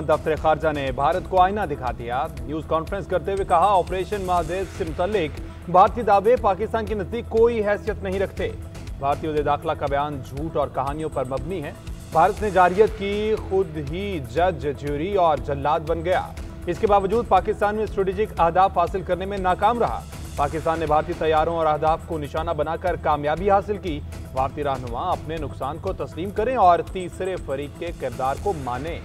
दफ्तर खारजा ने भारत को आईना दिखा दिया। न्यूज कॉन्फ्रेंस करते हुए कहा, ऑपरेशन महादेव से मुतल्लिक भारतीय दावे पाकिस्तान के नजदीक कोई हैसियत नहीं रखते। भारतीय वज़ीर दाखिला का बयान झूठ और कहानियों पर मबनी है। भारत ने जारियत की, खुद ही जज, ज्यूरी और जल्लाद बन गया। इसके बावजूद पाकिस्तान में स्ट्रेटेजिक अहदाफ हासिल करने में नाकाम रहा। पाकिस्तान ने भारतीय तैयारों और अहदाफ को निशाना बनाकर कामयाबी हासिल की। भारतीय रहनुमा अपने नुकसान को तस्लीम करें और तीसरे फरीक के किरदार को माने।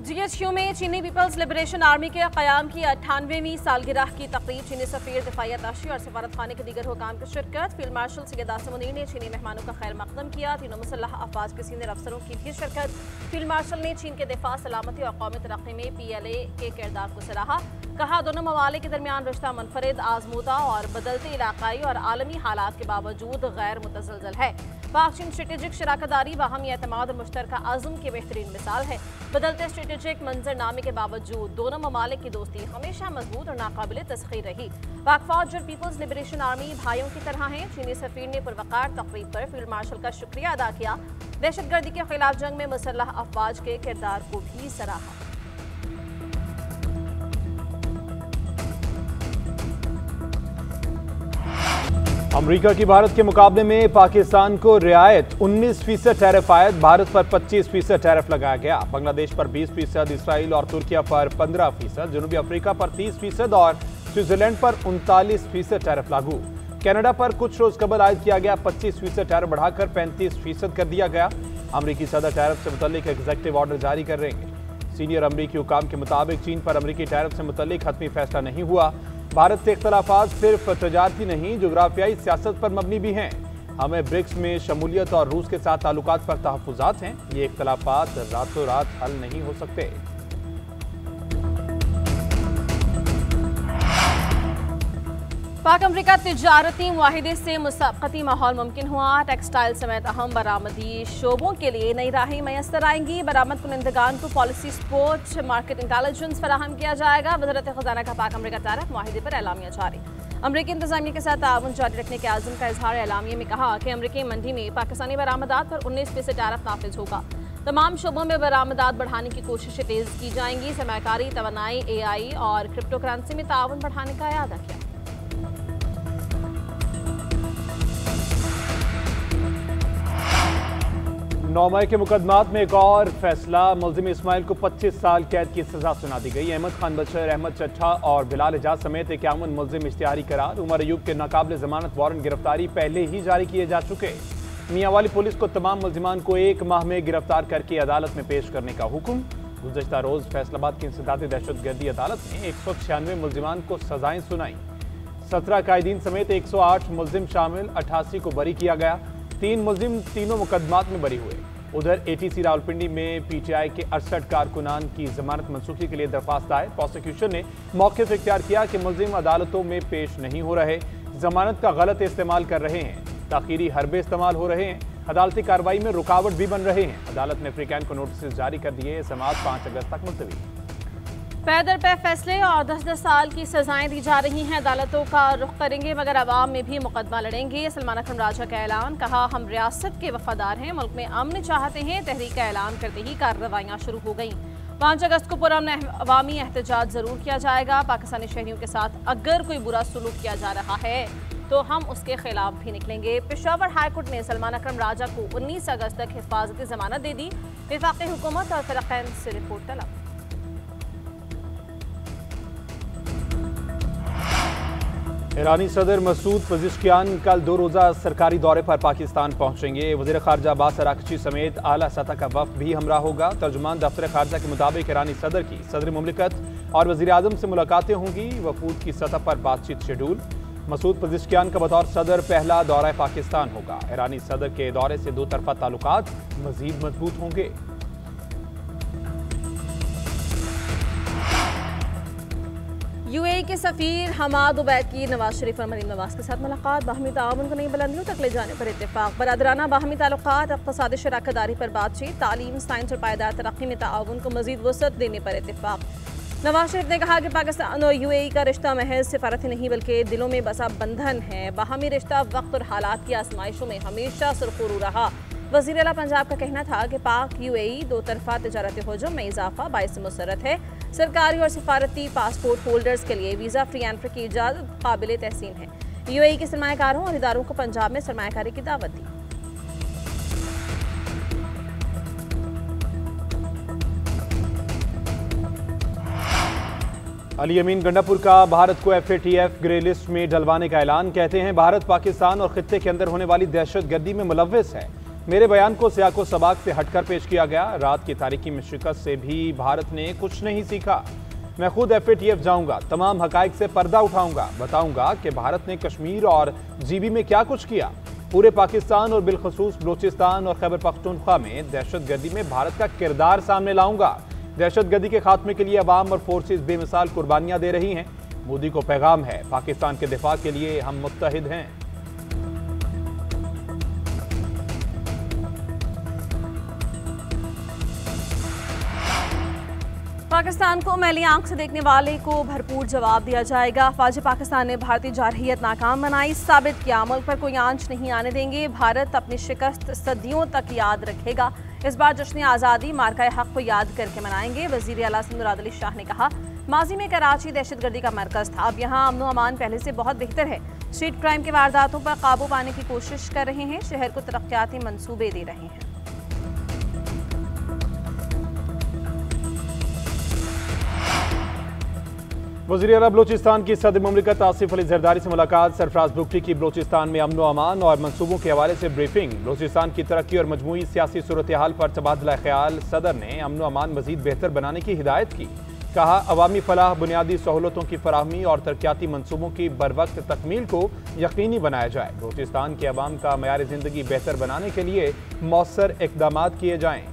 GHQ में चीनी पीपल्स लिबरेशन आर्मी के क़याम की 98वीं सालगिरह की तकरीब। चीनी सफीर, दिफाई अत्ताशी और सफारत खाने के दीगर हुकाम की शिरकत। फील्ड मार्शल सैयद आसिम मुनीर ने चीनी मेहमानों का खैर मकदम किया। तीनों मुसल्लह अफवाज के सीनियर अफसरों की भी शिरकत। फील्ड मार्शल ने चीन के दिफा, सलामती और कौमी तरक्की में PLA के किरदार को सराहा। कहा, दोनों ममालिक के दरमियान रिश्ता मुनफरिद, आजमूदा और बदलते इलाकाई और आलमी हालात के बावजूद गैर मुतज़लज़ल है। पाक चीन स्ट्रेटेजिक शराकतदारी, बाहमी एतमाद और मुश्तरका अज़्म की बेहतरीन मिसाल है। बदलते स्ट्रेटेजिक मंजरनामे के बावजूद दोनों ममालिक की दोस्ती हमेशा मजबूत और नाकाबिले तस्खीर रही। पाक फौज और पीपल्स लिबरेशन आर्मी भाइयों की तरह हैं। चीनी सफीर ने पुरवकार तकरीब पर फील्ड मार्शल का शुक्रिया अदा किया। दहशतगर्दी के खिलाफ जंग में मुसल्लह अफवाज के किरदार को भी सराहा। अमेरिका की भारत के मुकाबले में पाकिस्तान को रियायत। 19% टैरिफ आयत, भारत पर 25% टैरिफ लगाया गया। बांग्लादेश पर 20%, इसराइल और तुर्किया पर 15%, जनूबी अफ्रीका पर 30% और स्विट्जरलैंड पर 39% टैरिफ लागू। कनाडा पर कुछ रोज कबल आयद किया गया 25% टैरिफ बढ़ाकर 35% कर दिया गया। अमरीकी सदर टैरिफ से मुतल्लिक एग्जीक्यूटिव ऑर्डर जारी कर रहे हैं। सीनियर अमरीकी हुकाम के मुताबिक चीन पर अमरीकी टैरिफ से मुतल्लिक हतमी फैसला नहीं हुआ। भारत से इख्तलाफात सिर्फ तजारती नहीं, जोग्राफियाई सियासत पर मबनी भी हैं। हमें ब्रिक्स में शमूलियत और रूस के साथ ताल्लुकात पर तहफ़्फ़ुज़ात हैं। ये इख्तलाफात रातों रात हल नहीं हो सकते। पाक अमरीका तिजारती मुआहिदे से मुसाबकती माहौल मुमकिन हुआ। टेक्सटाइल समेत अहम बरामदी शोबों के लिए नई राहें मैसर आएंगी। बरामद कुनंदगान को पॉलिसी सपोर्ट, मार्केट इंटेलिजेंस फराहम किया जाएगा। वज़ारत ख़ज़ाना का पाक अमरीका टैरिफ मुआहिदे पर एलामिया जारी। अमरीकी इंतजामिया के साथ ताउन जारी रखने के आज़म का इजहार। एलामिया में कहा कि अमरीकी मंडी में पाकिस्तानी बरामदात पर 19% टैरिफ नाफिज होगा। तमाम शोबों में बरामदात बढ़ाने की कोशिशें तेज़ की जाएंगी। सरमायाकारी, तवानाई, AI और क्रिप्टो करेंसी में ताउन बढ़ाने का इरादा किया। 9 मई के मुकदमात में एक और फैसला। मुल्जिम इस्माइल को 25 साल कैद की सजा सुना दी गई। अहमद खान बशर, अहमद चट्ठा और बिलाल एजाज समेत 51 मुल्जिम इश्तिहारी करार। उमर अयूब के नाकाबिले जमानत वारंट गिरफ्तारी पहले ही जारी किए जा चुके। मियांवाली पुलिस को तमाम मुल्जिमान को 1 माह में गिरफ्तार करके अदालत में पेश करने का हुक्म। गुज़श्ता रोज फैसलाबाद की इंसदादी दहशतगर्दी अदालत ने 196 मुल्जिमान को सजाएं सुनाई। 17 कायदीन समेत 108 मुल्जिम शामिल 88 को बरी किया गया। 3 मुल्जिम तीनों मुकदमात में बरी हुए। उधर ATC रावलपिंडी में PTI के 68 कारकुनान की जमानत मनसूखी के लिए दरख्वास्त दायर। प्रोसिक्यूशन ने मौके से इख्तियार किया कि मुल्जिम अदालतों में पेश नहीं हो रहे, जमानत का गलत इस्तेमाल कर रहे हैं, ताखीरी हरबे इस्तेमाल हो रहे हैं, अदालती कार्रवाई में रुकावट भी बन रहे हैं। अदालत ने अफ्रीकैन को नोटिस जारी कर दिए। समाअत 5 अगस्त तक मुलतवी। पैदर पे फैसले और 10-10 साल की सजाएं दी जा रही हैं। अदालतों का रुख करेंगे मगर अवाम में भी मुकदमा लड़ेंगे। सलमान अकरम राजा का ऐलान। कहा, हम रियासत के वफादार हैं, मुल्क में अमन चाहते हैं। तहरीक का ऐलान करते ही कार्रवाइयाँ शुरू हो गई। 5 अगस्त को पुरअमन अवामी एहतजाज जरूर किया जाएगा। पाकिस्तानी शहरियों के साथ अगर कोई बुरा सलूक किया जा रहा है तो हम उसके खिलाफ भी निकलेंगे। पेशावर हाईकोर्ट ने सलमान अकरम राजा को 19 अगस्त तक हिफाजती जमानत दे दी। वफाकी हुकूमत और फ़िरक़ैन से रिपोर्ट तलब। ईरानी सदर मसूद पज़ेश्कियान कल 2 रोज़ा सरकारी दौरे पर पाकिस्तान पहुंचेंगे। वज़ीर ख़ारजा अब्बास अराग़ची समेत आला सतह का वफ़द भी हमरा होगा। तर्जुमान दफ्तर ख़ारजा के मुताबिक ईरानी सदर की सदर मुमलिकत और वज़ीर आज़म से मुलाकातें होंगी। वफूद की सतह पर बातचीत शेड्यूल। मसूद पज़ेश्कियान का बतौर सदर पहला दौरा पाकिस्तान होगा। ईरानी सदर के दौरे से 2 तरफ़ा ताल्लुकात मज़ीद मजबूत होंगे। UAE के सफ़ीर हमाद उबैद की नवाज शरीफ और मरीम नवाज के साथ मुलाकात। बाहमी ताउन को नई बुलंदियों तक ले जाने पर इत्तेफाक। बरादराना बाहमी ताल्लुकात, इक़्तिसादी शराकतदारी पर बातचीत, तालीम, साइंस और पायदार तरक्की में ताउन को मज़ीद वसअत देने पर इत्तेफाक। नवाज शरीफ ने कहा कि पाकिस्तान और UAE का रिश्ता महज सिफारती नहीं बल्कि दिलों में बसा बंधन है। बाहमी रिश्ता वक्त और हालात की आजमाइशों में हमेशा सुरखरू रहा। वज़ीर आला पंजाब का कहना था कि पाक UAE दो तरफा तिजारत हजम में इजाफा बाइस मुसरत है। सरकारी और सफारती पासपोर्ट होल्डर्स के लिए वीज़ा फ्री एंट्री की इजाज़त काबिल तहसीन है। UAE के सरमायाकारों और इदारों को पंजाब में सरमायाकारी की दावत दी। अली अमीन गंडापुर का भारत को FATF ग्रे लिस्ट में डलवाने का ऐलान। कहते हैं भारत पाकिस्तान और खित्ते के अंदर होने वाली दहशतगर्दी में मुलव्विस है। मेरे बयान को सियाको सबाक से हटकर पेश किया गया। रात की तारीकी में शिकस्त से भी भारत ने कुछ नहीं सीखा। मैं खुद FATF जाऊंगा, तमाम हकाइक से पर्दा उठाऊंगा, बताऊंगा कि भारत ने कश्मीर और GB में क्या कुछ किया। पूरे पाकिस्तान और बिलखसूस बलूचिस्तान और खैबर पख्तूनख्वा में दहशतगर्दी में भारत का किरदार सामने लाऊंगा। दहशतगर्दी के खात्मे के लिए अवाम और फोर्सेस बेमिसाल कुर्बानियां दे रही हैं। मोदी को पैगाम है, पाकिस्तान के दिफा के लिए हम मुत्तहिद हैं। पाकिस्तान को मैली आंख से देखने वाले को भरपूर जवाब दिया जाएगा। फौज पाकिस्तान ने भारतीय जारहियत नाकाम बनाई, साबित किया मुल्क पर कोई आंच नहीं आने देंगे। भारत अपनी शिकस्त सदियों तक याद रखेगा। इस बार जश्न आज़ादी मार्का हक को याद करके मनाएंगे। वज़ीर आला मुराद अली शाह ने कहा, माजी में कराची दहशतगर्दी का मरकज था, अब यहाँ अमन अमान पहले से बहुत बेहतर है। स्ट्रीट क्राइम के वारदातों पर काबू पाने की कोशिश कर रहे हैं, शहर को तरक्याती मंसूबे दे रहे हैं। वज़ीर आला बलूचिस्तान की सदर मुमलिकत आसिफ अली जरदारी से मुलाकात। सरफराज बुगटी की बलूचिस्तान में अमन अमान और मनसूबों के हवाले से ब्रीफिंग। बलूचिस्तान की तरक्की और मजमूई सियासी सूरत हाल पर तबादला ख्याल। सदर ने अमन अमान मजीद बेहतर बनाने की हिदायत की। कहा, अवामी फलाह, बुनियादी सहूलतों की फराहमी और तरक्याती मनसूबों की बरवक्त तकमील को यकीनी बनाया जाए। बलूचिस्तान के अवाम का मयार ज़िंदगी बेहतर बनाने के लिए मौसर इक़दाम किए जाएँ।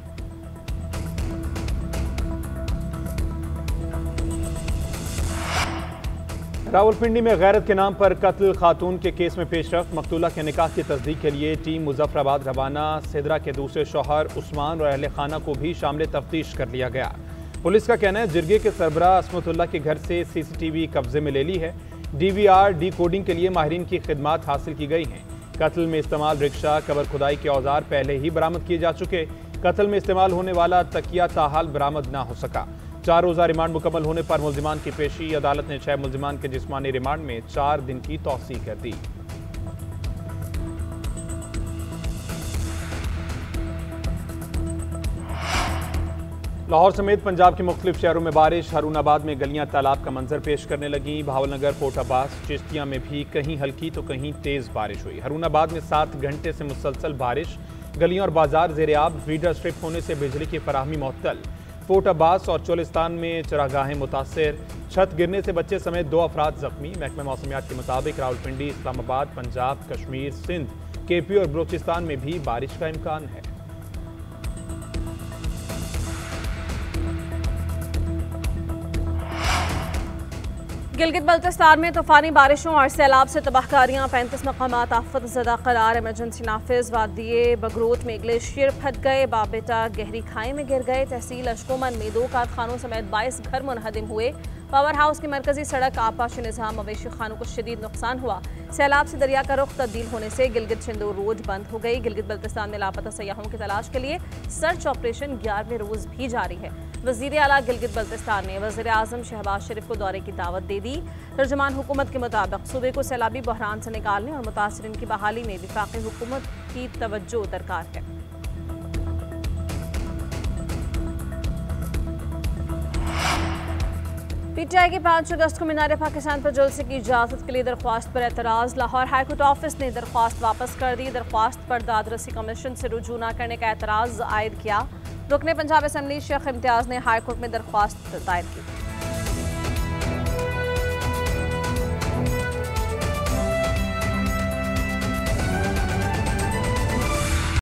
रावलपिंडी में गैरत के नाम पर कत्ल खातून के केस में पेशरफ्त। मकतूला के निकाह की तस्दीक के लिए टीम मुजफ्फराबाद रवाना। सिदरा के दूसरे शौहर उस्मान और अहले खाना को भी शामिल तफ्तीश कर लिया गया। पुलिस का कहना है, जिरगे के सरबराह असमतुल्लाह के घर से CCTV कब्जे में ले ली है। DVR डिकोडिंग के लिए माहिरीन की खिदमात हासिल की गई हैं। कत्ल में इस्तेमाल रिक्शा, कबर खुदाई के औजार पहले ही बरामद किए जा चुके। कत्ल में इस्तेमाल होने वाला तकिया ताहाल बरामद ना हो सका। 4 रोज़ा रिमांड मुकम्मल होने पर मुल्जिमान की पेशी। अदालत ने 6 मुल्जिमान के जिस्मानी रिमांड में 4 दिन की तौसीह कर दी। लाहौर समेत पंजाब के मुख्तलिफ शहरों में बारिश। हरूनाबाद में गलियां तालाब का मंजर पेश करने लगी। भावलनगर, कोट अब्बास, चिश्तियां में भी कहीं हल्की तो कहीं तेज बारिश हुई। हरूनाबाद में 7 घंटे से मुसलसल बारिश। गलियां और बाजार ज़ेर-आब। फीडर स्ट्रिप होने से बिजली की फराहमी मुअत्तल। कोट अब्बास और चोलिस्तान में चरागाहें मुतासिर। छत गिरने से बच्चे समेत 2 अफराद जख्मी। महकमा मौसमियात के मुताबिक रावलपिंडी, इस्लामाबाद, पंजाब, कश्मीर, सिंध, KP और बलूचिस्तान में भी बारिश का इम्कान है। गिलगित बल्तिस्तान में तूफानी बारिशों और सैलाब से तबाहकारियां। 35 मकामात आफत ज़दा करार। इमरजेंसी नाफिज। वादिये बगरोत में ग्लेशियर फट गए। बाबेटा गहरी खाई में गिर गए। तहसील अशकोमन में 2 कारखानों समेत 22 घर मुनहदिम हुए। पावर हाउस की मरकजी सड़क आपाश निज़ाम मवेशी खानों को शदीद नुकसान हुआ। सैलाब से दरिया का रुख तब्दील होने से गिलगित छिंदूर रोड बंद हो गई। गिलगित बल्तिस्तान में लापता सयाहों की तलाश के लिए सर्च ऑपरेशन 11वें रोज भी जारी है। वज़ीर आला गिलगित बल्तिस्तान ने वज़ीर आज़म शहबाज शरीफ को दौरे की दावत दे दी। तर्जुमान हुकूमत के मुताबिक सूबे को सैलाबी बहरान से निकालने और मुतासरीन की बहाली में वफाकी हुकूमत की तवज्जो दरकार है। PTI की 5 अगस्त को मीनार पाकिस्तान पर जलसे की इजाज़त के लिए दरख्वास्त पर एतराज़। लाहौर हाईकोर्ट ऑफिस ने दरख्वास्त वापस कर दी। दरख्वास्त पर दादरसी कमीशन से रुजू न करने का एतराज़ आयद किया। रुकने पंजाब असम्बली शेख इम्तियाज़ ने हाईकोर्ट में दरख्वास्त दायर की।